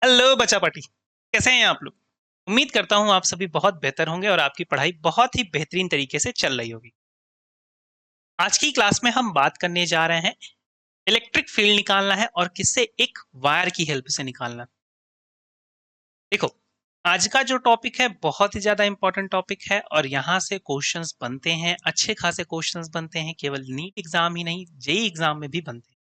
Hello बच्चा party. कैसे हैं आप लोग? उम्मीद करता हूँ आप सभी बहुत बेहतर होंगे और आपकी पढ़ाई बहुत ही बेहतरीन तरीके से चल रही होगी। आज की क्लास में हम बात करने जा रहे हैं इलेक्ट्रिक फील्ड निकालना है और किससे, एक वायर की हेल्प से निकालना। देखो, आज का जो टॉपिक है बहुत ही ज्यादा इंपॉर्टेंट टॉपिक है और यहाँ से क्वेश्चंस बनते हैं, अच्छे खासे क्वेश्चंस बनते हैं, केवल नीट एग्जाम ही नहीं जेई एग्जाम में भी बनते हैं।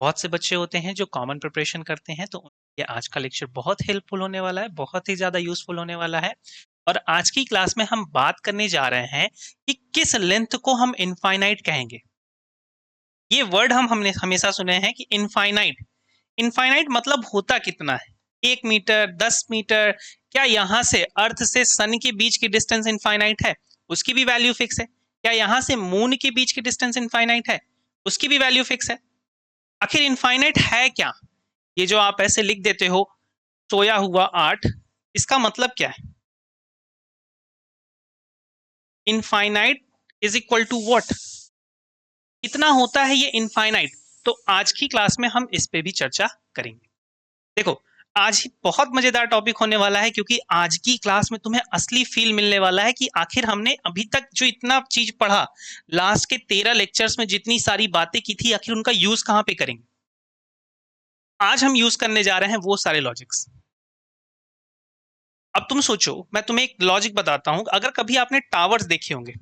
बहुत से बच्चे होते हैं जो कॉमन प्रिपरेशन करते हैं, तो ये आज का लेक्चर बहुत हेल्पफुल होने वाला है, बहुत ही ज्यादा यूजफुल होने वाला है। और आज की क्लास में हम बात करने जा रहे हैं कि किस लेंथ को हम इनफाइनाइट कहेंगे। ये वर्ड हमने हमेशा सुने हैं कि इनफाइनाइट। इनफाइनाइट मतलब होता कितना है, 1 मीटर, 10 मीटर। क्या यहाँ से अर्थ से सन के बीच की डिस्टेंस इनफाइनाइट है? उसकी भी वैल्यू फिक्स है। क्या यहाँ से मून के बीच की डिस्टेंस इनफाइनाइट है? उसकी भी वैल्यू फिक्स है। आखिर इनफाइनाइट है क्या? ये जो आप ऐसे लिख देते हो, सोया हुआ 8, इसका मतलब क्या है? Infinite is equal to what? कितना होता है ये इनफाइनाइट? तो आज की क्लास में हम इस पे भी चर्चा करेंगे। देखो, आज बहुत मजेदार टॉपिक होने वाला है क्योंकि आज की क्लास में तुम्हें असली फील मिलने वाला है कि आखिर हमने अभी तक जो इतना चीज पढ़ा, लास्ट के 13 लेक्चर्स में जितनी सारी बातें की थी, आखिर उनका यूज कहां पे करेंगे। आज हम यूज करने जा रहे हैं वो सारे लॉजिक्स। अब तुम सोचो, मैं तुम्हें एक लॉजिक बताता हूं। अगर कभी आपने टावर्स देखे होंगे,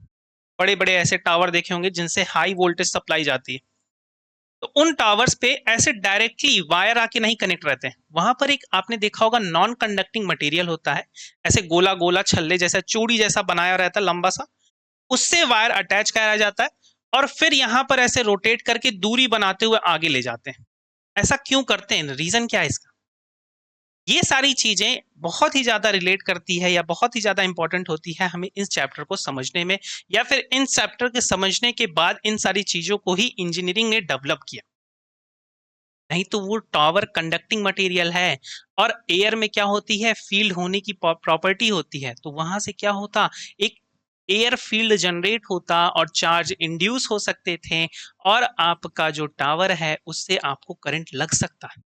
बड़े बड़े ऐसे टावर देखे होंगे जिनसे हाई वोल्टेज सप्लाई जाती है, तो उन टावर्स पे ऐसे डायरेक्टली वायर आके नहीं कनेक्ट रहते हैं। वहां पर एक आपने देखा होगा नॉन कंडक्टिंग मटेरियल होता है, ऐसे गोला गोला छल्ले जैसा, चूड़ी जैसा बनाया रहता है लंबा सा, उससे वायर अटैच कराया जाता है और फिर यहाँ पर ऐसे रोटेट करके दूरी बनाते हुए आगे ले जाते हैं। ऐसा क्यों करते हैं? रीजन क्या है इसका? ये सारी चीजें बहुत ही ज्यादा रिलेट करती है या बहुत ही ज्यादा इंपॉर्टेंट होती है हमें इस चैप्टर को समझने में, या फिर इन चैप्टर के समझने के बाद इन सारी चीजों को ही इंजीनियरिंग ने डेवलप किया। नहीं तो वो टावर कंडक्टिंग मटेरियल है और एयर में क्या होती है, फील्ड होने की प्रॉपर्टी होती है, तो वहां से क्या होता, एक एयर फील्ड जनरेट होता और चार्ज इंड्यूस हो सकते थे और आपका जो टावर है उससे आपको करंट लग सकता है।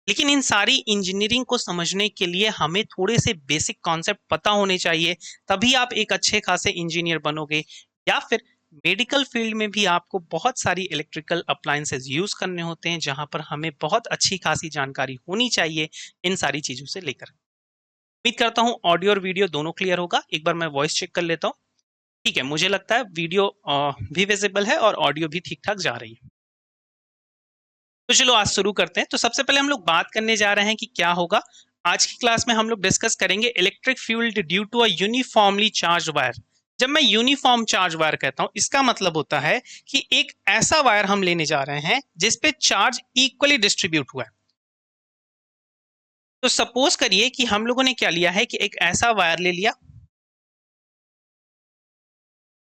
लेकिन इन सारी इंजीनियरिंग को समझने के लिए हमें थोड़े से बेसिक कॉन्सेप्ट पता होने चाहिए, तभी आप एक अच्छे खासे इंजीनियर बनोगे। या फिर मेडिकल फील्ड में भी आपको बहुत सारी इलेक्ट्रिकल अप्लायंसेस यूज करने होते हैं, जहां पर हमें बहुत अच्छी खासी जानकारी होनी चाहिए इन सारी चीजों से लेकर। उम्मीद करता हूँ ऑडियो और वीडियो दोनों क्लियर होगा। एक बार मैं वॉइस चेक कर लेता हूँ। ठीक है, मुझे लगता है वीडियो भी विजिबल है और ऑडियो भी ठीक ठाक जा रही है। तो चलो आज शुरू करते हैं। तो सबसे पहले हम लोग बात करने जा रहे हैं कि क्या होगा। आज की क्लास में हम लोग डिस्कस करेंगे electric field due to a uniformly charge wire. जब मैं यूनिफॉर्म चार्ज वायर कहता हूं, इसका मतलब होता है कि एक ऐसा वायर हम लेने जा रहे हैं जिसपे चार्ज इक्वली डिस्ट्रीब्यूट हुआ है। तो सपोज करिए कि हम लोगों ने क्या लिया है कि एक ऐसा वायर ले लिया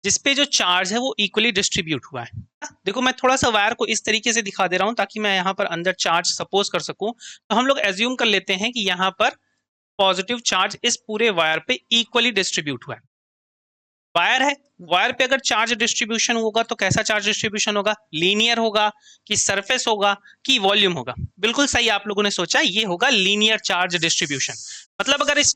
जिसपे जो चार्ज है वो इक्वली डिस्ट्रीब्यूट हुआ है। देखो, मैं थोड़ा सा वायर को इस तरीके से दिखा दे रहा हूं ताकि मैं यहाँ पर अंदर चार्ज सपोज कर सकूं। तो हम लोग एज्यूम कर लेते हैं कि यहाँ पर पॉजिटिव चार्ज इस पूरे वायर पे इक्वली डिस्ट्रीब्यूट हुआ है। वायर है, वायर पे अगर चार्ज डिस्ट्रीब्यूशन होगा तो कैसा चार्ज डिस्ट्रीब्यूशन होगा? लीनियर होगा कि सरफेस होगा कि वॉल्यूम होगा? बिल्कुल सही आप लोगों ने सोचा, ये होगा लीनियर चार्ज डिस्ट्रीब्यूशन। मतलब अगर इस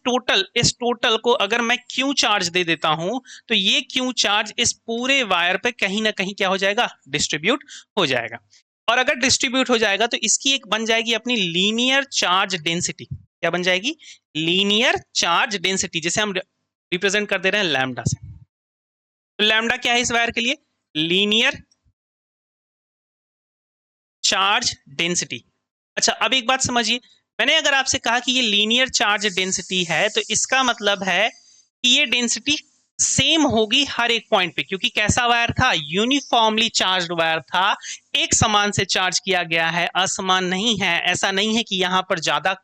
टोटल को अगर मैं क्यू चार्ज दे देता हूं, तो ये क्यू चार्ज इस पूरे वायर पे कहीं ना कहीं क्या हो जाएगा? डिस्ट्रीब्यूट हो जाएगा। और अगर डिस्ट्रीब्यूट हो जाएगा तो इसकी एक बन जाएगी अपनी लीनियर चार्ज डेंसिटी। क्या बन जाएगी? लीनियर चार्ज डेंसिटी, जिसे हम रिप्रेजेंट कर दे रहे हैं लैम्डा से। तो लैम्डा क्या है इस वायर के लिए? Linear charge density. अच्छा, अब एक बात समझिए, मैंने अगर आपसे कहा कि ये लीनियर चार्ज डेंसिटी है, तो इसका मतलब है कि ये डेंसिटी सेम होगी हर एक पॉइंट पे, क्योंकि कैसा वायर था? यूनिफॉर्मली चार्ज वायर था, एक समान से चार्ज किया गया है, असमान नहीं है। ऐसा नहीं है कि यहां पर ज्यादा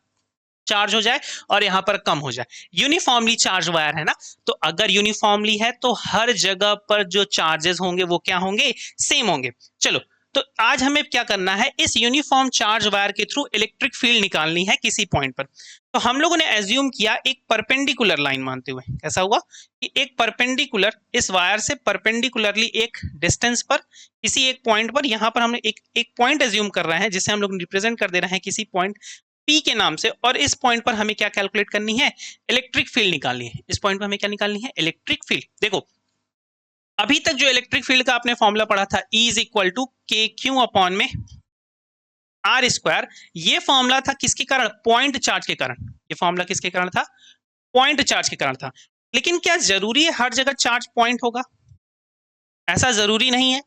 चार्ज हो जाए और यहां पर कम हो जाए। यूनिफॉर्मली चार्ज वायर है ना, तो अगर यूनिफॉर्मली है तो हर जगह पर जो चार्जेस होंगे वो क्या होंगे? सेम होंगे। चलो, तो आज हमें क्या करना है, इस यूनिफॉर्म चार्ज वायर के थ्रू इलेक्ट्रिक फील्ड निकालनी है किसी पॉइंट पर। तो हम लोगों ने एज्यूम किया एक परपेंडिकुलर लाइन मानते हुए। कैसा हुआ कि एक परपेंडिकुलर, इस वायर से परपेंडिकुलरली एक डिस्टेंस पर किसी एक पॉइंट पर, यहां पर हमने एक पॉइंट एज्यूम कर रहे हैं जिसे हम लोग रिप्रेजेंट कर दे रहे हैं किसी पॉइंट P के नाम से, और इस पॉइंट पर हमें क्या कैलकुलेट करनी है, इलेक्ट्रिक फील्ड निकालनी है। इस पॉइंट पर हमें क्या निकालनी है, इलेक्ट्रिक फील्ड। देखो अभी तक जो इलेक्ट्रिक फील्ड का आपने फॉर्मूला पढ़ा था, E इज इक्वल टू के क्यू अपॉन में आर स्क्वायर, ये फॉर्मूला था किसके कारण, पॉइंट चार्ज के कारण। ये फॉर्मूला किसके कारण था, पॉइंट चार्ज के कारण था। लेकिन क्या जरूरी है हर जगह चार्ज पॉइंट होगा, ऐसा जरूरी नहीं है।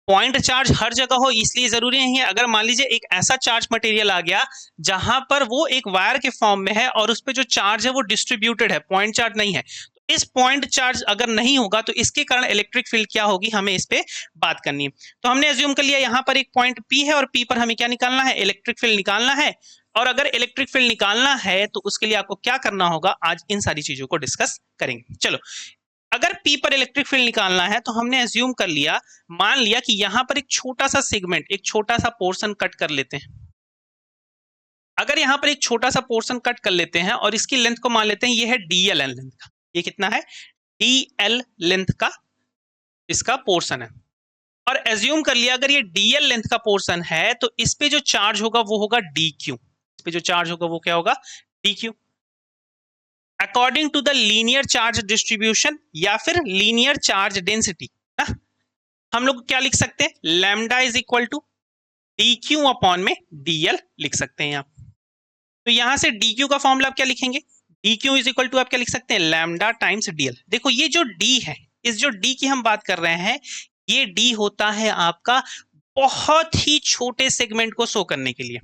पॉइंट चार्ज हर जगह हो इसलिए जरूरी नहीं है। अगर मान लीजिए एक ऐसा चार्ज मटेरियल आ गया जहां पर वो एक वायर के फॉर्म में है और उस पर जो चार्ज है वो डिस्ट्रीब्यूटेड है, पॉइंट चार्ज नहीं है, तो इस पॉइंट चार्ज अगर नहीं होगा तो इसके कारण इलेक्ट्रिक फील्ड क्या होगी, हमें इस पे बात करनी है। तो हमने एज्यूम कर लिया यहाँ पर एक पॉइंट P है और P पर हमें क्या निकालना है, इलेक्ट्रिक फील्ड निकालना है। और अगर इलेक्ट्रिक फील्ड निकालना है तो उसके लिए आपको क्या करना होगा, आज इन सारी चीजों को डिस्कस करेंगे। चलो, अगर P पर इलेक्ट्रिक फील्ड निकालना है तो हमने एज्यूम कर लिया, मान लिया कि यहां पर एक छोटा सा सेगमेंट, एक छोटा सा पोर्शन कट कर लेते हैं। अगर यहां पर एक छोटा सा पोर्शन कट कर लेते हैं और इसकी लेंथ को मान लेते हैं ये है DL लेंथ का, ये कितना है, DL लेंथ का इसका पोर्शन है। और एज्यूम कर लिया अगर ये DL लेंथ का पोर्शन है तो इस पे जो चार्ज होगा वो होगा DQ, इस पे जो चार्ज होगा वो क्या होगा, DQ, according to the linear charge distribution या फिर लीनियर चार्ज डेंसिटी ना। हम लोग क्या लिख सकते हैं, lambda is equal to DQ upon में DL लिख सकते हैं आप। तो यहां से DQ का फॉर्मूला आप क्या लिखेंगे, DQ इज इक्वल टू आप क्या लिख सकते हैं, लैम्डा टाइम्स DL। देखो ये जो D है, इस जो D की हम बात कर रहे हैं, ये D होता है आपका बहुत ही छोटे सेगमेंट को शो करने के लिए।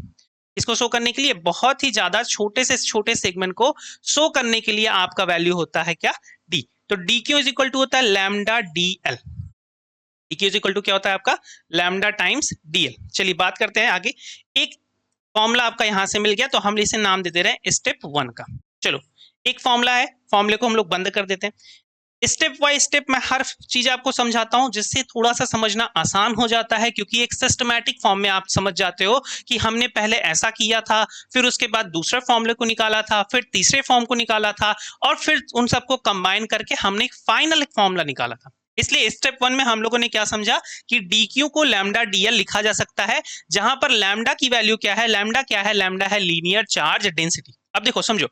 इसको शो करने के लिए बहुत ही ज्यादा छोटे से छोटे सेगमेंट को शो करने के लिए आपका वैल्यू होता है क्या, D। तो DQ इज इक्वल टू होता है lambda DL। DQ is equal to क्या होता है आपका, लैम्डा टाइम्स DL। चलिए बात करते हैं आगे। एक फॉर्मूला आपका यहां से मिल गया तो हम इसे नाम दे दे रहे हैं स्टेप 1 का। चलो एक फॉर्मूला है, फॉर्मूले को हम लोग बंद कर देते हैं। स्टेप बाय स्टेप मैं हर चीज आपको समझाता हूं जिससे थोड़ा सा समझना आसान हो जाता है, क्योंकि एक सिस्टमैटिक फॉर्म में आप समझ जाते हो कि हमने पहले ऐसा किया था, फिर उसके बाद दूसरे फॉर्मूले को निकाला था, फिर तीसरे फॉर्म को निकाला था, और फिर उन सबको कंबाइन करके हमने एक फाइनल फॉर्मूला निकाला था। इसलिए स्टेप 1 में हम लोगों ने क्या समझा कि DQ को लैम्डा DL लिखा जा सकता है, जहां पर लैम्डा की वैल्यू क्या है, लैम्डा क्या है, लैम्डा है लीनियर चार्ज डेंसिटी। अब देखो समझो,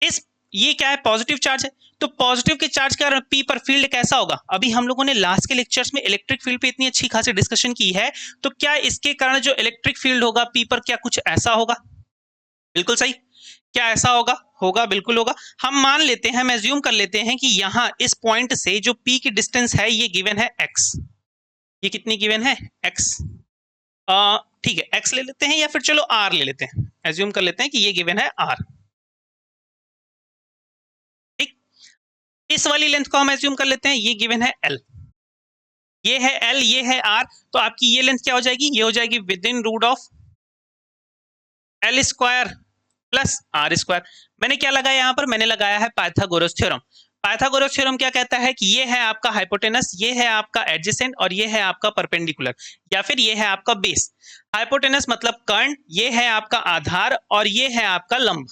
इस ये क्या है, पॉजिटिव चार्ज है, तो पॉजिटिव के चार्ज के कारण P पर फील्ड कैसा होगा, अभी हम लोगों ने लास्ट के लेक्चर्स में इलेक्ट्रिक फील्ड पे इतनी अच्छी खासी डिस्कशन की है, तो क्या इसके कारण जो इलेक्ट्रिक फील्ड होगा P पर क्या कुछ ऐसा होगा, बिल्कुल सही, क्या ऐसा होगा, होगा, बिल्कुल होगा। हम मान लेते हैं, हम एज्यूम कर लेते हैं कि यहाँ इस पॉइंट से जो P की डिस्टेंस है ये गिवन है x, ये कितनी गिवन है, x, ठीक है x ले लेते हैं या फिर चलो r ले लेते हैं, एज्यूम कर लेते हैं कि ये गिवन है r। इस वाली लेंथ को हम एज्यूम कर लेते हैं ये गिवन है L, ये है L, ये है R, तो आपकी ये लेंथ क्या हो जाएगी, ये हो जाएगी within root of L square plus R square. मैंने क्या लगाया यहाँ पर, मैंने लगाया है पाइथागोरस थ्योरम। पाइथागोरस थ्योरम क्या कहता है कि ये है आपका हाइपोटेनस, ये है आपका एडजेसेंट और ये है आपका परपेंडिकुलर, या फिर ये है आपका बेस। हाइपोटेनस मतलब कर्ण, ये है आपका आधार और ये है आपका लंब।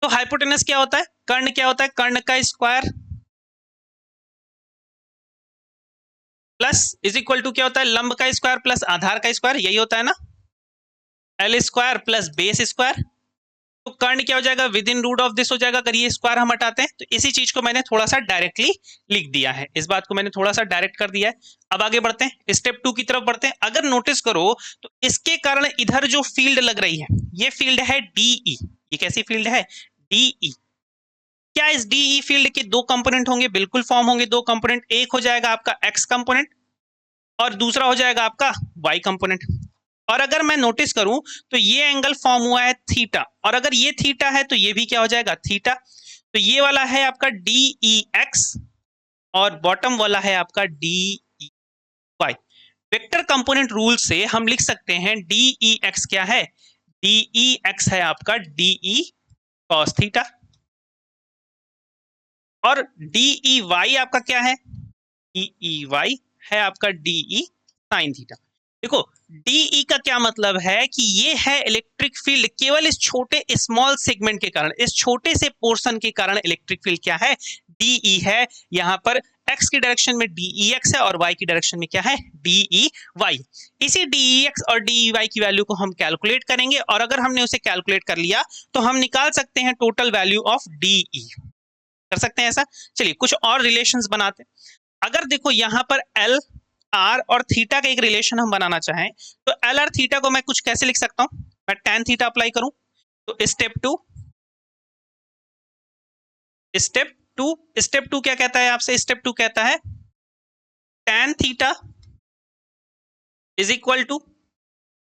तो हाइपोटेनस क्या होता है, कर्ण क्या होता है, कर्ण का square plus is equal to क्या होता है, लंब का स्क्वायर प्लस आधार का स्क्वायर, यही होता है ना, L square plus base square. तो कर्ण क्या हो जाएगा, within root of this हो जाएगा, अगर ये स्क्वायर हम हटाते हैं। तो इसी चीज को मैंने थोड़ा सा डायरेक्टली लिख दिया है, इस बात को मैंने थोड़ा सा डायरेक्ट कर दिया है। अब आगे बढ़ते हैं, स्टेप 2 की तरफ बढ़ते हैं। अगर नोटिस करो तो इसके कारण इधर जो फील्ड लग रही है ये फील्ड है DE। ये कैसी फील्ड है, DE। क्या इस DE फील्ड के दो कंपोनेंट होंगे, बिल्कुल फॉर्म होंगे दो कंपोनेंट, एक हो जाएगा आपका x कंपोनेंट और दूसरा हो जाएगा आपका y कंपोनेंट। और अगर मैं नोटिस करूं तो ये एंगल फॉर्म हुआ है थीटा, और अगर ये थीटा है तो ये भी क्या हो जाएगा, थीटा। तो ये वाला है आपका DEX और बॉटम वाला है आपका DEY। वेक्टर कंपोनेंट रूल से हम लिख सकते हैं DEX क्या है, DEX है आपका DE cos थीटा, और DEY आपका क्या है, DEY है आपका DE sin थीटा। देखो DE का क्या मतलब है कि ये है इलेक्ट्रिक फील्ड, केवल इस छोटे स्मॉल सेगमेंट के कारण, इस छोटे से पोर्शन के कारण इलेक्ट्रिक फील्ड क्या है, DE है, यहाँ पर x की डायरेक्शन में DEX है और y की डायरेक्शन में क्या है DEY। इसी DEX और DEY की वैल्यू को हम कैलकुलेट करेंगे और अगर हमने उसे कैलकुलेट कर लिया तो हम निकाल सकते हैं टोटल वैल्यू ऑफ DE। कर सकते हैं ऐसा। चलिए कुछ और रिलेशंस बनाते हैं। अगर देखो यहाँ पर L R और थीटा का एक रिलेशन हम बनाना चाहें तो L और थीटा को मैं कुछ कैसे लिख सकता हूं, मैं tan थीटा अप्लाई करूं तो स्टेप टू क्या कहता है आपसे, स्टेप टू कहता है tan theta is equal to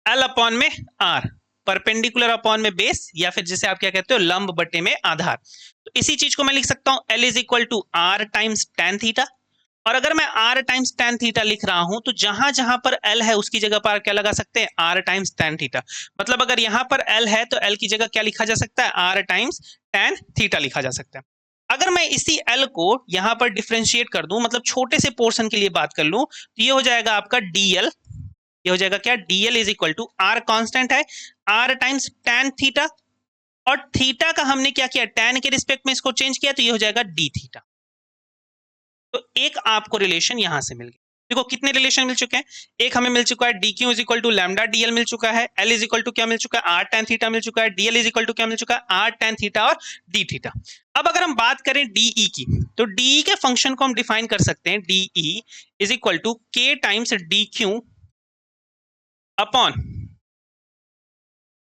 L upon में R, परपेंडिकुलर अपॉन में बेस, या फिर जिसे आप क्या कहते हो लंब बटे में आधार। तो इसी चीज को मैं लिख सकता हूं L is equal to R times tan theta. और अगर मैं R टाइम्स tan थीटा लिख रहा हूं तो जहां जहां पर L है उसकी जगह पर क्या लगा सकते हैं R टाइम्स tan थीटा। मतलब अगर यहां पर L है तो L की जगह क्या लिखा जा सकता है R टाइम्स tan थीटा लिखा जा सकता है। अगर मैं इसी L को यहां पर डिफरेंशिएट कर दूं, मतलब छोटे से पोर्शन के लिए बात कर लूं, तो ये हो जाएगा आपका DL। ये हो जाएगा क्या DL is equal to R constant है R टाइम्स tan थीटा, और थीटा का हमने क्या किया tan के रिस्पेक्ट में इसको चेंज किया तो ये हो जाएगा D थीटा। तो एक आपको रिलेशन यहां से मिल गया। देखो कितने रिलेशन मिल चुके हैं, एक हमें मिल चुका है DQ is equal to lambda DL मिल चुका है, L इज इक्वल टू क्या मिल चुका है R tan थीटा मिल चुका है, DL इज इक्वल टू क्या मिल चुका है R tan थीटा और D थीटा। अब अगर हम बात करें DE की तो DE के फंक्शन को हम डिफाइन कर सकते हैं DE is equal to K times DQ upon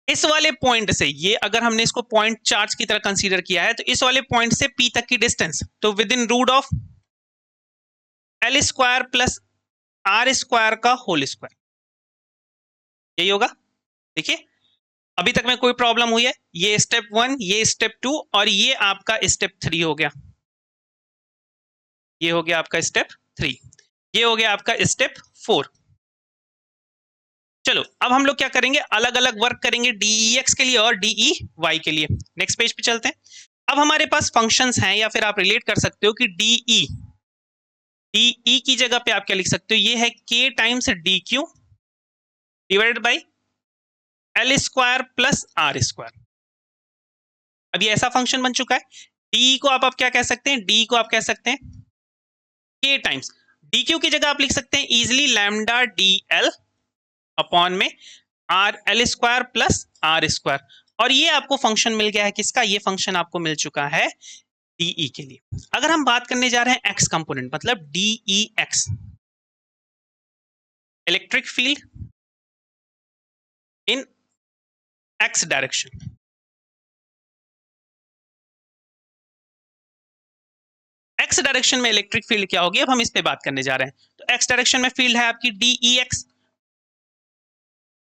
इस वाले पॉइंट से, ये अगर हमने इसको पॉइंट चार्ज की तरह कंसीडर किया है तो इस वाले पॉइंट से P तक की डिस्टेंस, तो within root of L square plus R square का होल स्क्वायर, यही होगा। देखिए अभी तक में कोई प्रॉब्लम हुई है, ये स्टेप 1, ये स्टेप 2 और ये आपका स्टेप 3 हो गया। ये हो गया आपका स्टेप 3, ये हो गया आपका स्टेप 4। चलो अब हम लोग क्या करेंगे, अलग अलग वर्क करेंगे DEX के लिए और DEY के लिए। नेक्स्ट पेज पे चलते हैं। अब हमारे पास फंक्शंस हैं, या फिर आप रिलेट कर सकते हो कि DE की जगह पे आप क्या लिख सकते हो, ये है K times DQ divided by L square plus R square. अब ये ऐसा फंक्शन बन चुका है। DE को आप क्या कह सकते हैं, DE को आप कह सकते हैं K टाइम्स DQ की जगह आप लिख सकते हैं इजिली लैम्डा DL अपॉन में L square plus R square. और ये आपको फंक्शन मिल गया है किसका, ये फंक्शन आपको मिल चुका है DE के लिए। अगर हम बात करने जा रहे हैं X कंपोनेंट, मतलब DEX, इलेक्ट्रिक फील्ड इन X डायरेक्शन। X डायरेक्शन में इलेक्ट्रिक फील्ड क्या होगी, अब हम इस पे बात करने जा रहे हैं। तो X डायरेक्शन में फील्ड है आपकी DEX।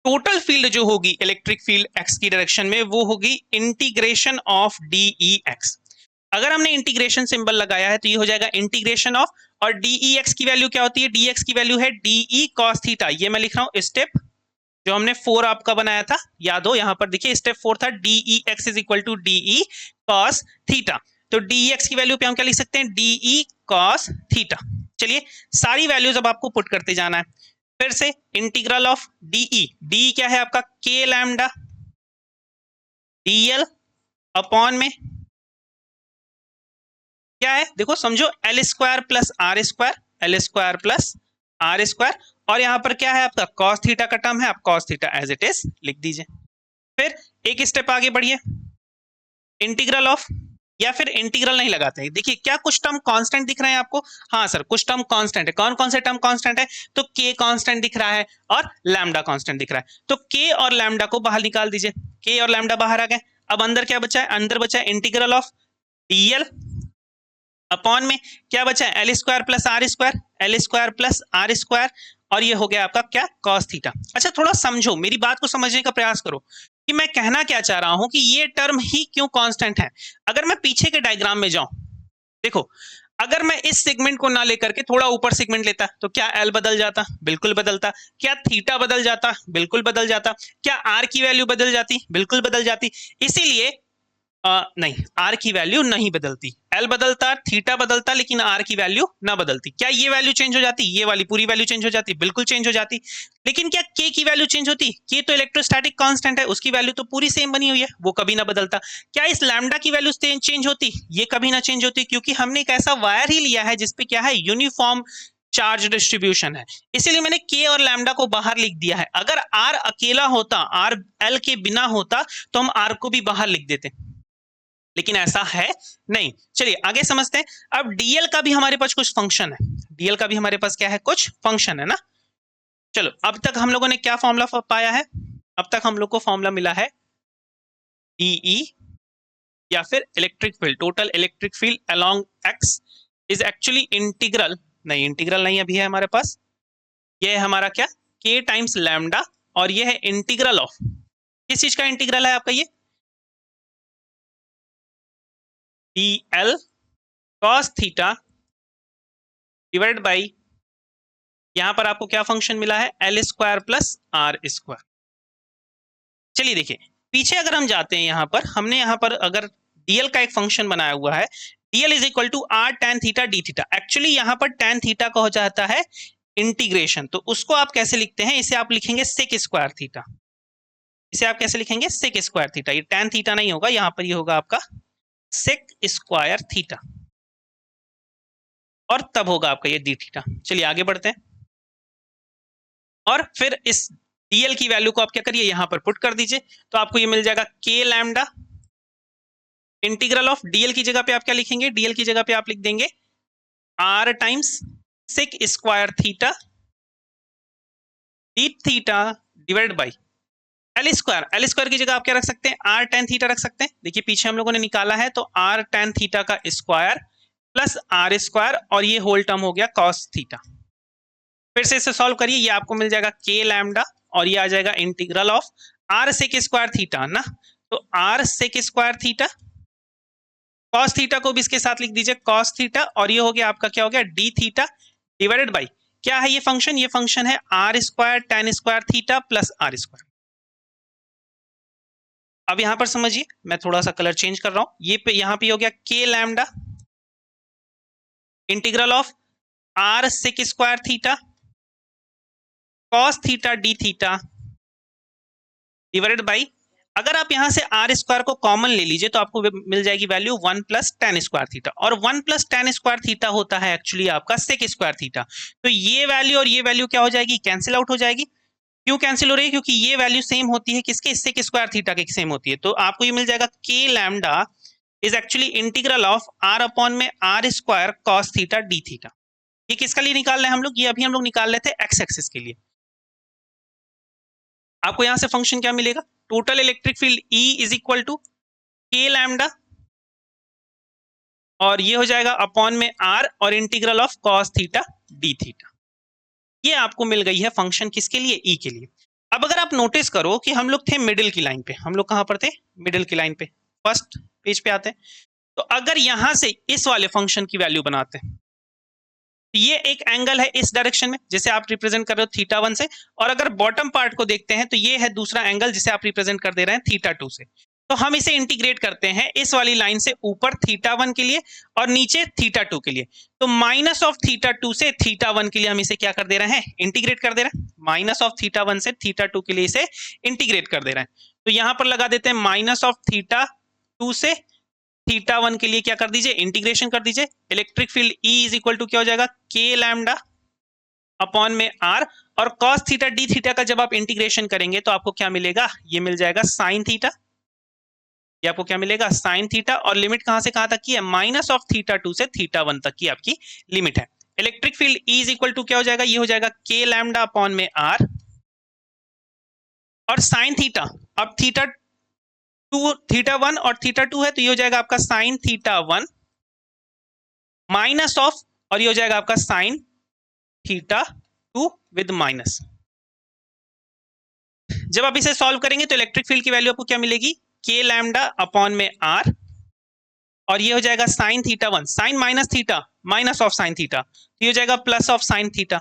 टोटल फील्ड जो होगी इलेक्ट्रिक फील्ड X की डायरेक्शन में वो होगी इंटीग्रेशन ऑफ DEX। अगर हमने इंटीग्रेशन सिंबल लगाया है तो ये हो जाएगा इंटीग्रेशन ऑफ, और DEX की वैल्यू क्या होती है, DEX की वैल्यू है DE cos थीटा। ये मैं लिख रहा हूं स्टेप जो हमने 4 आपका बनाया था, याद हो, यहां पर देखिए स्टेप 4 था DEX is equal to DE cos theta. तो DEX की वैल्यू पे हम क्या लिख सकते हैं DE cos थीटा। चलिए सारी वैल्यूज अब आपको पुट करते जाना है। फिर से इंटीग्रल ऑफ DE क्या है आपका K लैम्डा DL अपॉन में क्या है, देखो समझो L square plus R square, L square plus R square, और यहां पर क्या है आपका cos थीटा का टर्म है, आप cos theta as it is लिख दीजिए। फिर एक स्टेप आगे बढ़िए, इंटीग्रल ऑफ, या फिर इंटीग्रल नहीं लगाते हैं, देखिए क्या कुछ टर्म कांस्टेंट दिख रहे हैं आपको, हाँ सर कुछ टर्म कांस्टेंट है। कौन कौन से टर्म कांस्टेंट है, तो K कांस्टेंट दिख रहा है और लैम्डा कांस्टेंट दिख रहा है। तो K और लैम्डा को बाहर निकाल दीजिए, K और लैम्डा बाहर आ गए। अब अंदर क्या बचा है, अंदर बचा है इंटीग्रल ऑफ DL अपॉन में क्या बचा है L square plus R square, L square plus R square, और ये हो गया आपका क्या cos थीटा। अच्छा थोड़ा समझो, मेरी बात को समझने का प्रयास करो कि मैं कहना क्या चाह रहा हूं कि ये टर्म ही क्यों कांस्टेंट है। अगर मैं पीछे के डायग्राम में जाऊं, देखो अगर मैं इस सेगमेंट को ना लेकर के थोड़ा ऊपर सेगमेंट लेता तो क्या L बदल जाता, बिल्कुल बदलता। क्या थीटा बदल जाता, बिल्कुल बदल जाता। क्या R की वैल्यू बदल जाती, बिल्कुल बदल जाती। इसीलिए नहीं, आर की वैल्यू नहीं बदलती, एल बदलता, थीटा बदलता, लेकिन आर की वैल्यू ना बदलती। क्या ये वैल्यू चेंज हो जाती, ये वाली पूरी वैल्यू चेंज हो जाती? बिल्कुल चेंज हो जाती। लेकिन क्या के की वैल्यू चेंज होती? के तो इलेक्ट्रोस्टैटिक कांस्टेंट है, उसकी वैल्यू तो पूरी सेम बनी हुई है, वो कभी ना बदलता। क्या इस लैम्डा की वैल्यू चेंज होती? ये कभी ना चेंज होती, क्योंकि हमने एक ऐसा वायर ही लिया है जिसपे क्या है, यूनिफॉर्म चार्ज डिस्ट्रीब्यूशन है, इसीलिए मैंने के और लैम्डा को बाहर लिख दिया है। अगर आर अकेला होता, आर एल के बिना होता, तो हम आर को भी बाहर लिख देते, लेकिन ऐसा है नहीं। चलिए आगे समझते हैं। अब डीएल का भी हमारे पास कुछ फंक्शन है, डीएल का भी हमारे पास क्या है, कुछ फंक्शन है ना। चलो, अब तक हम लोगों ने क्या फॉर्मूला पाया है? अब तक हम लोग को फॉर्मूला मिला है डीई, या फिर electric field, total electric field along x is actually integral, नहीं इंटीग्रल नहीं अभी है हमारे पास, ये है हमारा क्या, के टाइम्स लैम्डा, और ये है इंटीग्रल ऑफ, किस चीज का इंटीग्रल है आपका, ये D L cos theta divide by, यहां पर आपको क्या फंक्शन मिला है, L square plus R square. चलिए देखिए, पीछे अगर हम जाते हैं, यहां पर हमने यहां पर अगर डीएल का एक फंक्शन बनाया हुआ है, DL is equal to R tan theta D theta. Actually यहां पर टेन थीटा का हो जाता है इंटीग्रेशन, तो उसको आप कैसे लिखते हैं, इसे आप लिखेंगे सेक स्क्वायर थीटा। इसे आप कैसे लिखेंगे, सेक स्क्वायर थीटा। ये टेन थीटा नहीं होगा, यहां पर ये होगा आपका सेक स्क्वायर थीटा, और तब होगा आपका ये डी थीटा। चलिए आगे बढ़ते हैं, और फिर इस डीएल की वैल्यू को आप क्या करिए, यहां पर पुट कर दीजिए, तो आपको ये मिल जाएगा के लैम्डा इंटीग्रल ऑफ, डीएल की जगह पे आप क्या लिखेंगे, डीएल की जगह पे आप लिख देंगे R times sec square theta D theta divide by L square. L square की जगह आप क्या रख सकते हैं, आर टेन थीटा रख सकते हैं। देखिए पीछे हम लोगों ने निकाला है, तो आर टेन थीटा का स्क्वायर प्लस आर स्क्वायर, और ये होल टर्म हो गया कॉस थीटा। फिर से इसे सॉल्व करिए, ये आपको मिल जाएगा के लैम्डा, और ये आ जाएगा integral of R sec square theta ना, तो R sec square theta, cos theta को भी इसके साथ लिख दीजिए कॉस थीटा, और ये हो गया आपका क्या हो गया, डी थीटा डिवाइडेड बाई, क्या है ये फंक्शन, ये फंक्शन है R square tan square theta plus R square. अब यहां पर समझिए, मैं थोड़ा सा कलर चेंज कर रहा हूं, ये पे यहां पे हो गया K lambda integral of R sec square theta cos theta D theta divided by, अगर आप यहां से आर स्क्वायर को कॉमन ले लीजिए तो आपको मिल जाएगी value one plus tan square theta, और one plus tan square theta होता है एक्चुअली आपका सेक स्क्वायर थीटा। तो ये वैल्यू और ये वैल्यू क्या हो जाएगी, कैंसिल आउट हो जाएगी। क्यों कैंसिल हो रही है, क्योंकि ये वैल्यू सेम होती है किसके, सेक स्क्वायर थीटा के सेम होती है। तो आपको ये मिल जाएगा के lambda is actually integral of r upon में r square cos theta D theta. ये किसका लिए निकाल रहे हैं हम लोग, ये अभी हम लोग निकाल रहे थे एक्स एक्सिस के लिए। आपको यहां से फंक्शन क्या मिलेगा, total electric field E is equal to K lambda, और ये हो जाएगा अपॉन में आर और integral of cos theta D theta. ये आपको मिल गई है फंक्शन किसके लिए, ई के लिए। अब अगर आप नोटिस करो कि हम लोग थे मिडिल की लाइन पे, हम लोग कहां पर थे, मिडिल की लाइन पे, फर्स्ट पेज पे आते हैं। तो अगर यहां से इस वाले फंक्शन की वैल्यू बनाते हैं, तो ये एक एंगल है इस डायरेक्शन में जिसे आप रिप्रेजेंट कर रहे हो थीटा वन से, और अगर बॉटम पार्ट को देखते हैं तो ये है दूसरा एंगल जिसे आप रिप्रेजेंट कर दे रहे हैं थीटा टू से। तो हम इसे इंटीग्रेट करते हैं इस वाली लाइन से ऊपर थीटा वन के लिए और नीचे थीटा टू के लिए। तो माइनस ऑफ थीटा टू से थीटा वन के लिए हम इसे क्या कर दे रहे हैं, इंटीग्रेट कर दे रहे हैं। माइनस ऑफ थीटा वन से थीटा टू के लिए इसे इंटीग्रेट कर दे रहे हैं। तो यहां पर लगा देते हैं माइनस ऑफ थीटा टू से थीटा वन के लिए क्या कर दीजिए, इंटीग्रेशन कर दीजिए। Electric field E is equal to क्या हो जाएगा, के लैम्डा अपॉन में आर, और कॉस थीटा डी थीटा का जब आप इंटीग्रेशन करेंगे तो आपको क्या मिलेगा, ये मिल जाएगा साइन थीटा। ये आपको क्या मिलेगा, साइन थीटा, और लिमिट कहां से कहां तक की है, माइनस ऑफ थीटा टू से थीटा वन तक की आपकी लिमिट है। Electric field E is equal to क्या हो जाएगा, ये हो जाएगा के लैम्डा अपॉन में आर, और साइन थीटा, अब थीटा टू थीटा वन और थीटा टू है तो ये हो जाएगा आपका sine theta one minus of, और ये हो जाएगा आपका sine theta two with minus. जब आप इसे सॉल्व करेंगे तो इलेक्ट्रिक फील्ड की वैल्यू आपको क्या मिलेगी, के लैम्डा अपॉन में आर, और ये हो जाएगा sine theta one, sine minus theta minus of sine theta, तो ये हो जाएगा plus of sine theta,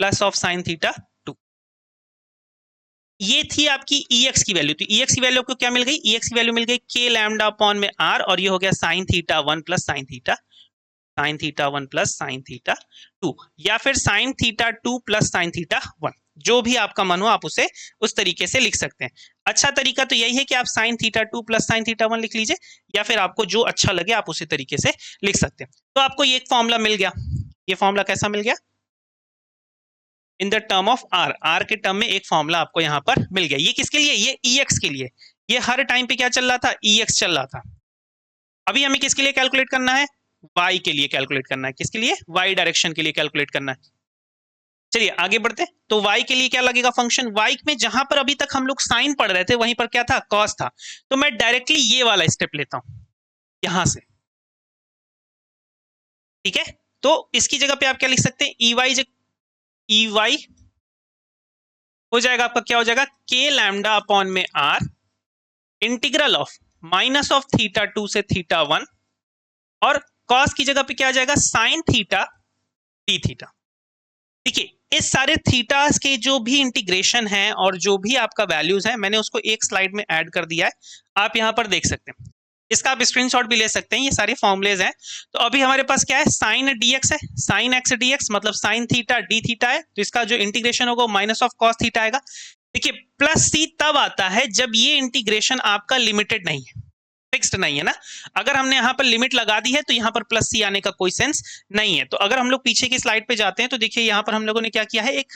plus of sine theta two. ये थी आपकी EX की वैल्यू, तो EX की वैल्यू आपको क्या मिल गई, EX की वैल्यू मिल गई k लैम्डा अपॉन में r, और ये हो गया sign theta 1 plus sine theta, sign theta 1 plus sine theta 2, या फिर sine theta 2 plus sign theta 1, जो भी आपका मन हो आप उसे उस तरीके से लिख सकते हैं। अच्छा तरीका तो यही है कि आप sine theta 2 plus sign theta 1 लिख लीजिए, या फिर आपको जो अच्छा लगे आप उसी तरीके से लिख सकते हैं। तो आपको ये एक फॉर्मूला मिल गया, ये फॉर्मूला कैसा मिल गया, in the term of R, R के टर्म में एक फॉर्मूला आपको यहाँ पर मिल गया। ये किसके लिए, ये EX के लिए, ये हर टाइम पे क्या चल रहा था, EX चल रहा था। अभी हमें किसके लिए कैलकुलेट करना है, y के लिए कैलकुलेट करना है, किसके लिए, y डायरेक्शन के लिए कैलकुलेट करना है। चलिए आगे बढ़ते हैं। तो y के लिए क्या लगेगा फंक्शन, y में जहां पर अभी तक हम लोग साइन पढ़ रहे थे वहीं पर क्या था, cos था, तो मैं डायरेक्टली ये वाला स्टेप लेता हूं यहां से, ठीक है। तो इसकी जगह पे आप क्या लिख सकते हैं, EY हो जाएगा आपका, क्या हो जाएगा, k लैम्डा अपॉन में r integral of minus of theta 2 से थीटा 1, और cos की जगह पे क्या आ जाएगा, साइन थीटा डी थीटा। देखिए इस सारे थीटास के जो भी इंटीग्रेशन है और जो भी आपका वैल्यूज है मैंने उसको एक स्लाइड में ऐड कर दिया है, आप यहां पर देख सकते हैं, इसका आप स्क्रीनशॉट भी ले सकते हैं, ये सारे फॉर्मुलेज हैं। तो अभी हमारे पास क्या है, साइन dx है, साइन x dx मतलब साइन थीटा डी थीटा है, तो इसका जो इंटीग्रेशन होगा माइनस ऑफ कॉस थीटा आएगा। देखिए प्लस सी तब आता है जब ये इंटीग्रेशन आपका लिमिटेड नहीं है, फिक्स्ड नहीं है ना। अगर हमने यहाँ पर लिमिट लगा दी है तो यहाँ पर प्लस सी आने का कोई सेंस नहीं है। तो अगर हम लोग पीछे की स्लाइड पे जाते हैं तो देखिए यहाँ पर हम लोगों ने क्या किया है, एक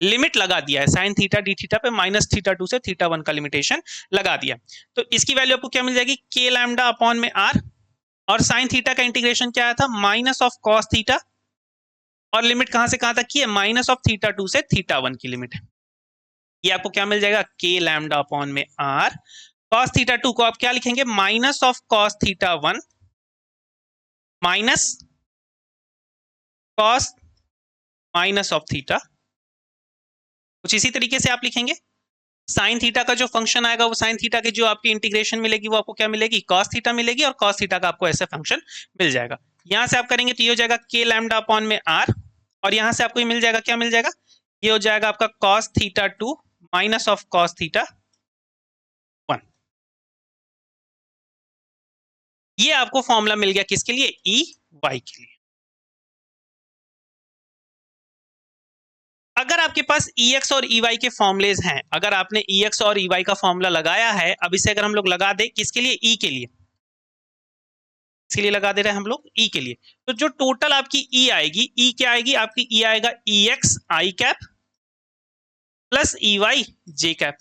लिमिट लगा दिया है, साइन थीटा डी थीटा पे माइनस थीटा 2 से थीटा 1 का लिमिटेशन लगा दिया। तो इसकी वैल्यू आपको क्या मिल जाएगी, k लैम्डा अपॉन में r, और साइन थीटा का इंटीग्रेशन क्या आया था, माइनस ऑफ कॉस थीटा, और लिमिट कहां से कहां तक की है, माइनस ऑफ थीटा 2 से थीटा 1 की लिमिट है। ये आपको क्या मिल जाएगा, k लैम्डा अपॉन में r, कॉस थीटा 2 को आप क्या लिखेंगे, minus of cos theta 1 minus cos minus of theta, कुछ इसी तरीके से आप लिखेंगे। साइन थीटा का जो फंक्शन आएगा वो साइन थीटा की जो आपकी इंटीग्रेशन मिलेगी वो आपको क्या मिलेगी, कॉस थीटा मिलेगी, और कॉस थीटा का आपको ऐसे फंक्शन मिल जाएगा। यहां से आप करेंगे तो ये हो जाएगा k लैम्डा अपॉन में r, और यहां से आपको ये मिल जाएगा, क्या मिल जाएगा, ये हो जाएगा आपका cos theta 2 minus of cos theta 1। ये आपको फॉर्मूला मिल गया किसके लिए, EY के लिए। अगर आपके पास EX और EY के फॉर्मुलेज हैं, अगर आपने EX और EY का फॉर्मूला लगाया है, अब इसे अगर हम लोग लगा दे किसके लिए, E के लिए, इसके लिए लगा दे रहे हैं हम लोग E के लिए, तो जो टोटल आपकी E आएगी, E क्या आएगी आपकी, E आएगा EX I cap plus EY J cap.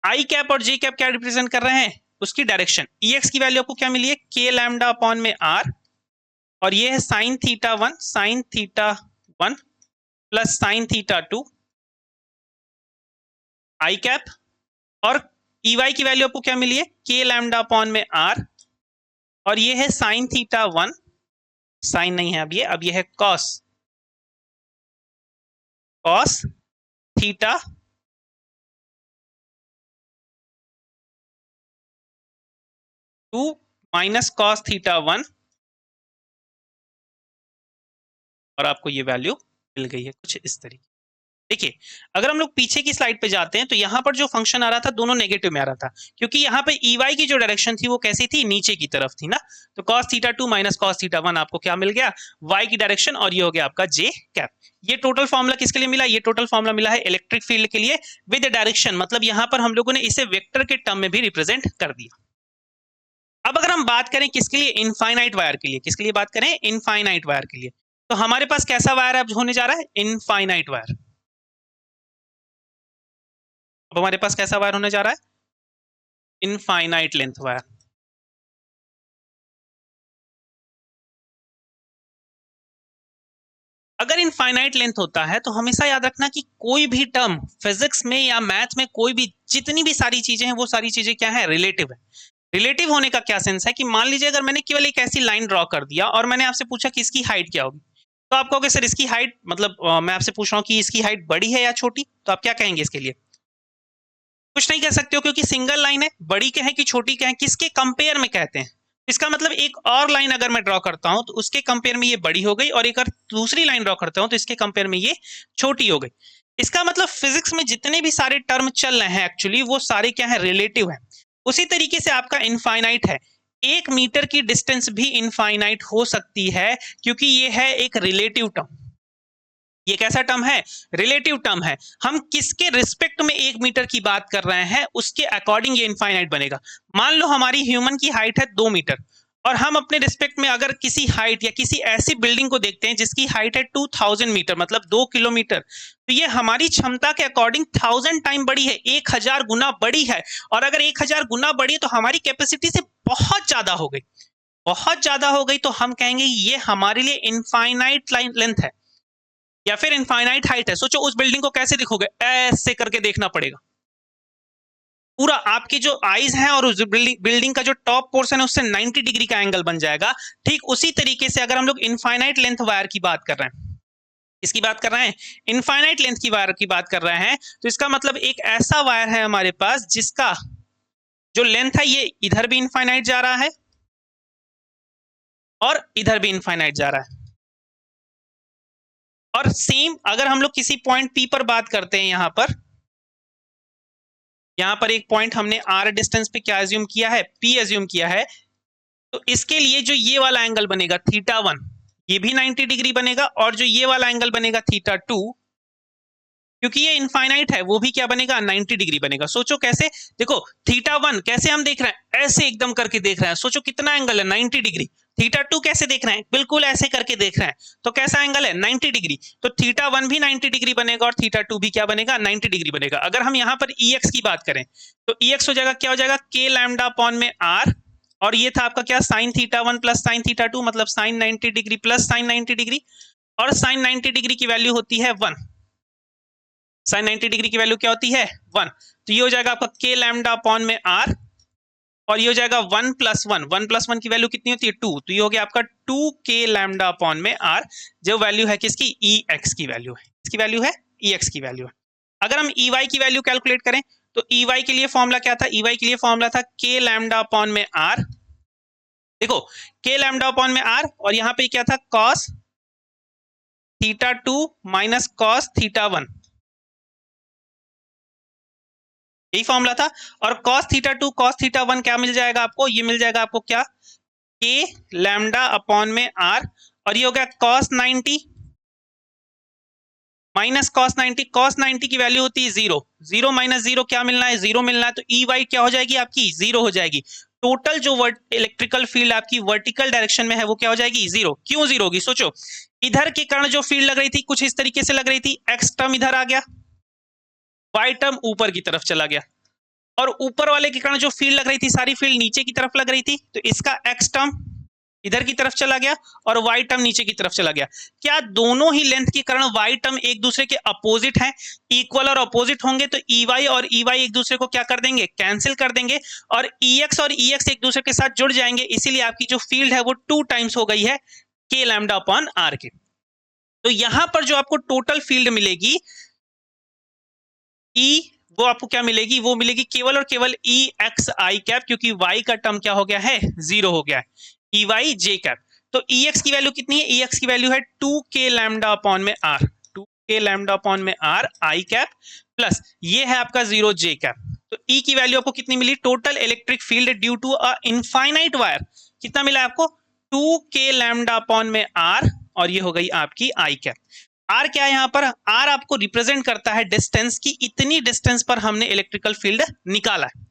I cap और J कैप क्या रिप्रेजेंट कर रहे हैं, उसकी डायरेक्शन। EX की वैल्यू आपको क्या मिली है, k लैम्डा अपॉन में r, और ये है sign theta 1 sine theta 1 plus sine theta 2 आई कैप, और EY की वैल्यू आपको क्या मिली है, k लैम्डा अपॉन में r, और ये है साइन थीटा 1, साइन नहीं है अब ये है cos theta 2 minus cos theta 1, और आपको ये वैल्यू मिल गई है कुछ इस तरीके। देखिए अगर हम लोग पीछे की स्लाइड पे जाते हैं तो यहाँ पर जो फंक्शन आ रहा था दोनों नेगेटिव में आ रहा था, क्योंकि यहाँ पे EY की जो डायरेक्शन थी वो कैसी थी, नीचे की तरफ थी ना। तो cos theta 2 minus cos theta 1 आपको क्या मिल गया, Y की डायरेक्शन, और ये हो गया आपका J कैप। ये टोटल फॉर्मूला किसके लिए मिला, ये टोटल फॉर्मूला मिला है इलेक्ट्रिक फील्ड के लिए विद डायरेक्शन, मतलब यहाँ पर हम लोगों ने इसे वेक्टर के टर्म में भी रिप्रेजेंट कर दिया। अब अगर हम बात करें किसके लिए, इनफाइनाइट वायर के लिए, किसके लिए बात करें, इनफाइनाइट वायर के लिए, तो हमारे पास कैसा वायर अब होने जा रहा है, इनफाइनाइट वायर। अब हमारे पास कैसा वायर होने जा रहा है, इनफाइनाइट लेंथ वायर। अगर इनफाइनाइट लेंथ होता है तो हमेशा याद रखना कि कोई भी टर्म फिजिक्स में या मैथ में, कोई भी जितनी भी सारी चीजें हैं वो सारी चीजें क्या है, रिलेटिव है। रिलेटिव होने का क्या सेंस है कि मान लीजिए अगर मैंने केवल एक ऐसी लाइन ड्रॉ कर दिया और मैंने आपसे पूछा कि इसकी हाइट क्या होगी, तो आप कहोगे सर इसकी हाइट, मतलब मैं आपसे पूछ रहा हूँ कि इसकी हाइट बड़ी है या छोटी, तो आप क्या कहेंगे इसके लिए, कुछ नहीं कह सकते हो, क्योंकि सिंगल लाइन है, बड़ी कहें कि छोटी कहें, किसके कंपेयर में कहते हैं, इसका मतलब एक और लाइन अगर मैं ड्रॉ करता हूं तो उसके कंपेयर में ये बड़ी हो गई, और एक और दूसरी लाइन ड्रॉ करता हूं तो इसके कंपेयर में ये छोटी हो गई। इसका मतलब फिजिक्स में जितने भी सारे टर्म चल रहे हैं एक्चुअली वो सारे क्या है, रिलेटिव है। उसी तरीके से आपका इनफाइनाइट है, 1 मीटर की डिस्टेंस भी इनफाइनाइट हो सकती है, क्योंकि ये है एक रिलेटिव टर्म। ये कैसा टर्म है, रिलेटिव टर्म है। हम किसके रिस्पेक्ट में 1 मीटर की बात कर रहे हैं उसके अकॉर्डिंग ये इनफाइनाइट बनेगा। मान लो हमारी ह्यूमन की हाइट है 2 मीटर, और हम अपने रिस्पेक्ट में अगर किसी हाइट या किसी ऐसी बिल्डिंग को देखते हैं जिसकी हाइट है 2000 मीटर, मतलब 2 किलोमीटर, तो ये हमारी क्षमता के अकॉर्डिंग 1000 टाइम बड़ी है, 1000 गुना बड़ी है। और अगर 1000 गुना बड़ी है तो हमारी कैपेसिटी से बहुत ज्यादा हो गई, बहुत ज्यादा हो गई, तो हम कहेंगे ये हमारे लिए इनफाइनाइट लेंथ है या फिर इनफाइनाइट हाइट है। सोचो उस बिल्डिंग को कैसे दिखोगे, ऐसे करके देखना पड़ेगा। पूरा आपकी जो आईज हैं और उस बिल्डिंग का जो टॉप पोर्शन है उससे 90 डिग्री का एंगल बन जाएगा। ठीक उसी तरीके से अगर हम लोग इनफाइनाइट लेंथ वायर की बात कर रहे हैं, इसकी बात कर रहे हैं, इनफाइनाइट लेंथ की वायर की बात कर रहे हैं, तो इसका मतलब एक ऐसा वायर है हमारे पास जिसका जो लेंथ है ये इधर भी इनफाइनाइट जा रहा है और इधर भी इनफाइनाइट जा रहा है। और सेम अगर हम लोग किसी पॉइंट पी पर बात करते हैं, यहां पर एक पॉइंट हमने आर डिस्टेंस पे क्या एज्यूम किया है, पी एज्यूम किया है, तो इसके लिए जो ये वाला एंगल बनेगा θ1, ये भी 90 डिग्री बनेगा, और जो ये वाला एंगल बनेगा θ2, क्योंकि ये इनफाइनाइट है, वो भी क्या बनेगा, 90 डिग्री बनेगा। सोचो कैसे, देखो θ1 कैसे हम देख रहे हैं, ऐसे एकदम करके देख रहे हैं, सोचो कितना एंगल है, 90 डिग्री। θ2 कैसे देख रहे हैं, बिल्कुल ऐसे करके देख रहे हैं, तो कैसा एंगल है, 90 डिग्री। तो θ1 भी 90 डिग्री बनेगा और θ2 भी क्या बनेगा, 90 डिग्री बनेगा। अगर हम यहाँ पर Ex की बात करें तो Ex हो जाएगा, क्या हो जाएगा, k लैम्डा अपॉन में r, और ये था आपका क्या, sin θ1 प्लस sin θ2, मतलब sin 90 degree plus sin 90 degree, और sin 90 डिग्री की वैल्यू होती है 1, sin 90 डिग्री की वैल्यू क्या होती है, 1। तो ये हो जाएगा आपका k लैम्डा अपॉन में r, और ये हो जाएगा 1 प्लस 1, 1 प्लस 1 की वैल्यू कितनी होती है, 2, तो ये हो गया आपका 2k लैम्डा अपॉन में r, जो वैल्यू है किसकी, Ex की वैल्यू है, इसकी वैल्यू है Ex की वैल्यू है। अगर हम Ey की वैल्यू कैलकुलेट करें तो Ey के लिए फॉर्मूला क्या था, Ey के लिए फॉर्मूला था k लैम्डा अपॉन में r, देखो k लैम्डा अपॉन में r, और यहाँ पे क्या था, cos θ2 माइनस cos θ1, यही फॉर्मूला था। और cos θ2 cos θ1 क्या मिल जाएगा आपको, ये मिल जाएगा आपको क्या, k लैम्डा अपॉन में r, और ये हो गया cos 90 माइनस cos 90 की वैल्यू होती है 0, 0 माइनस 0 क्या मिलना है, 0 मिलना है, तो Ey क्या हो जाएगी आपकी, 0 हो जाएगी। टोटल जो इलेक्ट्रिकल फील्ड आपकी वर्टिकल डायरेक्शन में है वो क्या हो जाएगी, 0। क्यों 0 होगी, सोचो इधर के कारण जो फील्ड लग रही थी कुछ इस तरीके से लग रही थी, x टर्म इधर आ गया, y टर्म ऊपर की तरफ चला गया, और ऊपर वाले के कारण जो फील्ड लग रही थी सारी फील्ड नीचे की तरफ लग रही थी, तो इसका x टर्म इधर की तरफ चला गया और y टर्म नीचे की तरफ चला गया। क्या दोनों ही लेंथ के कारण y टर्म एक दूसरे के अपोजिट हैं, इक्वल और अपोजिट होंगे, तो Ey और Ey एक दूसरे को क्या कर देंगे, कैंसिल कर देंगे, और Ex और Ex एक दूसरे के साथ जुड़ जाएंगे, इसीलिए आपकी जो फील्ड है वो 2 टाइम्स हो गई है k लैम्डा अपॉन r के। तो यहां पर जो आपको टोटल फील्ड मिलेगी E, वो आपको क्या मिलेगी, वो मिलेगी केवल और केवल Ex i कैप, क्योंकि y का टर्म क्या हो गया है, 0 हो गया है, Ey j कैप। तो Ex की वैल्यू कितनी है, Ex की वैल्यू है 2k लैम्डा अपॉन में r, 2k लैम्डा अपॉन में r i कैप, प्लस ये है आपका 0 j कैप। तो E की वैल्यू आपको कितनी मिली, total electric field due to a infinite wire कितना मिला आपको, 2k लैम्डा अपॉन में r, और ये हो गई आपकी i कैप। R क्या है यहाँ पर, R आपको रिप्रेजेंट करता है डिस्टेंस की, इतनी डिस्टेंस पर हमने इलेक्ट्रिकल फील्ड निकाला है।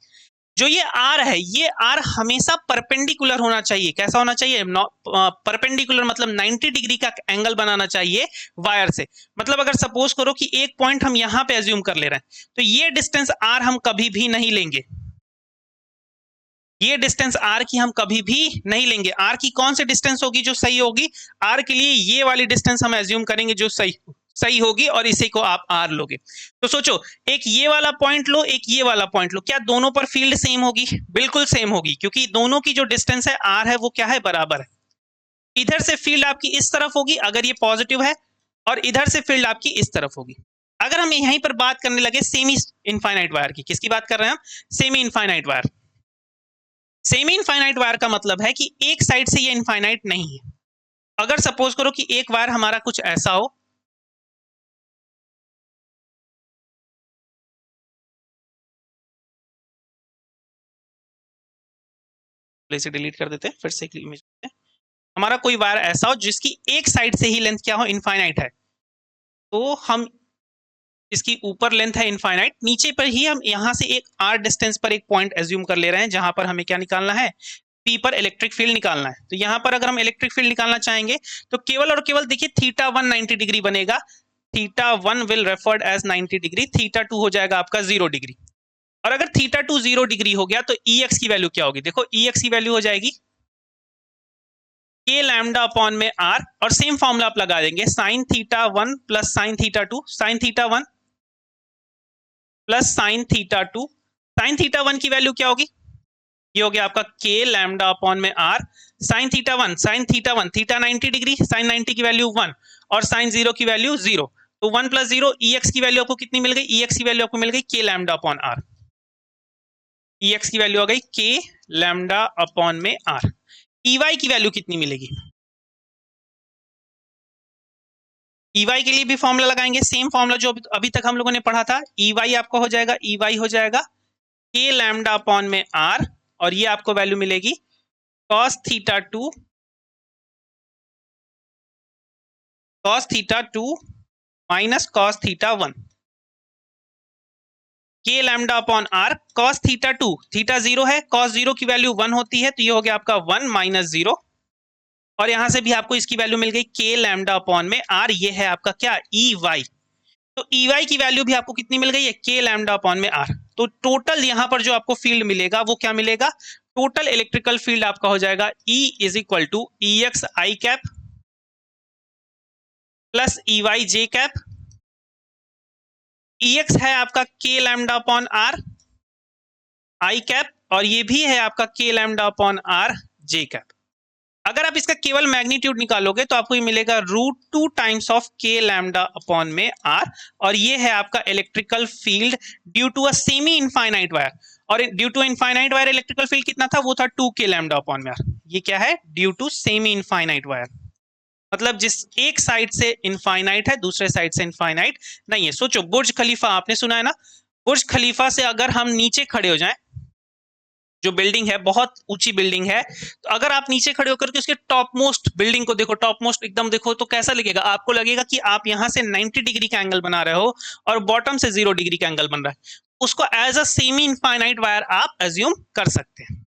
जो ये R है, ये R हमेशा परपेंडिकुलर होना चाहिए, कैसा होना चाहिए, परपेंडिकुलर, मतलब 90 डिग्री का एंगल बनाना चाहिए वायर से। मतलब अगर सपोज करो कि एक पॉइंट हम यहाँ पे एज्यूम कर ले रहे हैं, तो ये डिस्टेंस R हम कभी भी नहीं लेंगे, ये डिस्टेंस R की हम कभी भी नहीं लेंगे। R की कौन सी डिस्टेंस होगी जो सही होगी, R के लिए ये वाली डिस्टेंस हम एज्यूम करेंगे जो सही होगी, और इसी को आप R लोगे। तो सोचो एक ये वाला पॉइंट लो, एक ये वाला पॉइंट लो, क्या दोनों पर फील्ड सेम होगी, बिल्कुल सेम होगी, क्योंकि दोनों की जो डिस्टेंस है R है वो क्या है, बराबर है। इधर से फील्ड आपकी इस तरफ होगी अगर ये पॉजिटिव है, और इधर से फील्ड आपकी इस तरफ होगी। अगर हम यहीं पर बात करने लगे सेमी इनफाइनाइट वायर की, किसकी बात कर रहे हैं हम, semi infinite wire, semi infinite wire का मतलब है कि एक साइड से ये इनफाइनाइट नहीं है। अगर सपोज करो कि एक वायर हमारा कुछ ऐसा हो, इसे डिलीट कर देते हैं, फिर से एक इमेज, हमारा कोई वायर ऐसा हो जिसकी एक साइड से ही लेंथ क्या हो, इनफाइनाइट है, तो हम इसकी ऊपर लेंथ है इनफाइनाइट, नीचे पर ही हम यहां से एक आर डिस्टेंस पर एक पॉइंट एज्यूम कर ले रहे हैं जहां पर हमें क्या निकालना है, पी पर इलेक्ट्रिक फील्ड निकालना है। तो यहां पर अगर हम इलेक्ट्रिक फील्ड निकालना चाहेंगे तो केवल और केवल देखिए थीटा 1 90 डिग्री बनेगा, theta 1 will referred as 90 degree, theta 2 हो जाएगा आपका 0 डिग्री। और अगर थीटा 2 0 डिग्री हो गया तो ई एक्स की वैल्यू क्या होगी, देखो ई एक्स की वैल्यू हो जाएगी के लैम्डा अपॉन में आर, और सेम फॉर्मूला आप लगा देंगे, sign theta 1 plus sine theta 2, sign theta 1 plus sine theta 2, sign theta 1 की वैल्यू क्या होगी, ये हो गया आपका के लैम्डा अपॉन में R, sine theta 1, sine theta 1 theta 90 degree, sine 90 की वैल्यू 1 और साइन 0 की वैल्यू 0, तो 1 प्लस 0, ई एक्स की वैल्यू आपको कितनी मिल गई, ई एक्स की वैल्यू आपको मिल गई K lambda upon R, E X की वैल्यू आ गई के लैम्डा अपॉन में आर। ई वाई की वैल्यू कितनी मिलेगी, ई वाई के लिए भी फॉर्मूला लगाएंगे, सेम फॉर्मूला जो अभी तक हम लोगों ने पढ़ा था, ई वाई आपका हो जाएगा, ई वाई हो जाएगा के लैम्डा अपॉन में आर, और ये आपको वैल्यू मिलेगी cos theta 2 minus cos theta 1, K lambda upon R, cos theta 2, theta 0 है, cos 0 की वैल्यू 1 होती है, तो ये हो गया आपका 1 माइनस 0, और यहां से भी आपको इसकी वैल्यू मिल गई के लैम्डा अपॉन में आर, ये है आपका क्या, ई वाई। तो ई वाई की वैल्यू भी आपको कितनी मिल गई है, के लैम्डा अपॉन में आर। तो टोटल यहां पर जो आपको फील्ड मिलेगा वो क्या मिलेगा, टोटल इलेक्ट्रिकल फील्ड आपका हो जाएगा E is equal to E X I cap plus E Y J cap, E X है आपका K lambda upon R I cap, और ये भी है आपका K lambda upon R J cap. अगर आप इसका केवल मैग्नीट्यूड निकालोगे तो आपको ये मिलेगा √2 times of k lambda upon में आर, और ये है आपका electrical field due to a semi infinite wire, और due to infinite wire electrical field कितना था, वो था 2 के लैम्डा अपॉन में आर। ये क्या है, due to semi infinite wire, मतलब जिस एक साइड से इनफाइनाइट है दूसरे साइड से इनफाइनाइट नहीं है। सोचो बुर्ज खलीफा आपने सुना है ना, बुर्ज खलीफा से अगर हम नीचे खड़े हो जाएं, जो बिल्डिंग है बहुत ऊंची बिल्डिंग है, तो अगर आप नीचे खड़े होकर के उसके टॉप मोस्ट बिल्डिंग को देखो, टॉप मोस्ट एकदम देखो, तो कैसा लगेगा, आपको लगेगा कि आप यहां से 90 डिग्री का एंगल बना रहे हो और बॉटम से 0 डिग्री का एंगल बन रहा है। उसको as a semi infinite wire आप एज्यूम कर सकते हैं।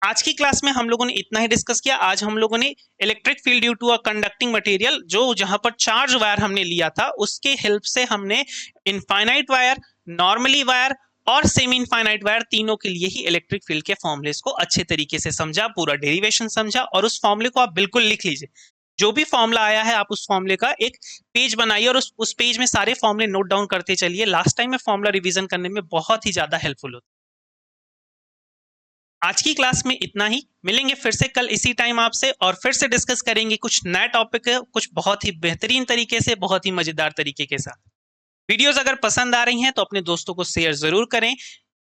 आज की क्लास में हम लोगों ने इतना ही डिस्कस किया। आज हम लोगों ने electric field due to a conducting material, जो जहां पर चार्ज वायर हमने लिया था, उसके हेल्प से हमने इनफाइनाइट वायर, नॉर्मली वायर और सेमी इनफाइनाइट वायर तीनों के लिए ही इलेक्ट्रिक फील्ड के फॉर्मुलेस को अच्छे तरीके से समझा, पूरा डेरिवेशन समझा, और उस फॉर्मुले को आप बिल्कुल लिख लीजिए। जो भी फॉर्मुला आया है आप उस फॉर्मुले का एक पेज बनाइए और उस पेज में सारे फॉर्मुले नोट डाउन करते चलिए। लास्ट टाइम में फॉर्मुला रिवीजन करने में बहुत ही ज्यादा हेल्पफुल होता है। आज की क्लास में इतना ही, मिलेंगे फिर से कल इसी टाइम आपसे, और फिर से डिस्कस करेंगे कुछ नया टॉपिक है, कुछ बहुत ही बेहतरीन तरीके से, बहुत ही मजेदार तरीके के साथ। वीडियोस अगर पसंद आ रही हैं तो अपने दोस्तों को शेयर जरूर करें,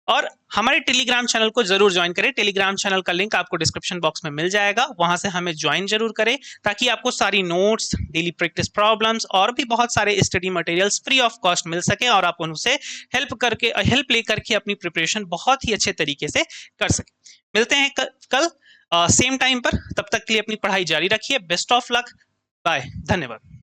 और हमारे टेलीग्राम चैनल को जरूर ज्वाइन करें। टेलीग्राम चैनल का लिंक आपको डिस्क्रिप्शन बॉक्स में मिल जाएगा, वहां से हमें ज्वाइन जरूर करें, ताकि आपको सारी नोट्स, डेली प्रैक्टिस प्रॉब्लम्स और भी बहुत सारे study materials free of cost मिल सके, और आप उनसे हेल्प लेकर के अपनी प्रिपरेशन बहुत ही अच्छे तरीके से कर सकें। मिलते हैं कल सेम टाइम पर, तब तक के लिए अपनी पढ़ाई जारी रखिए। बेस्ट ऑफ लक, बाय, धन्यवाद।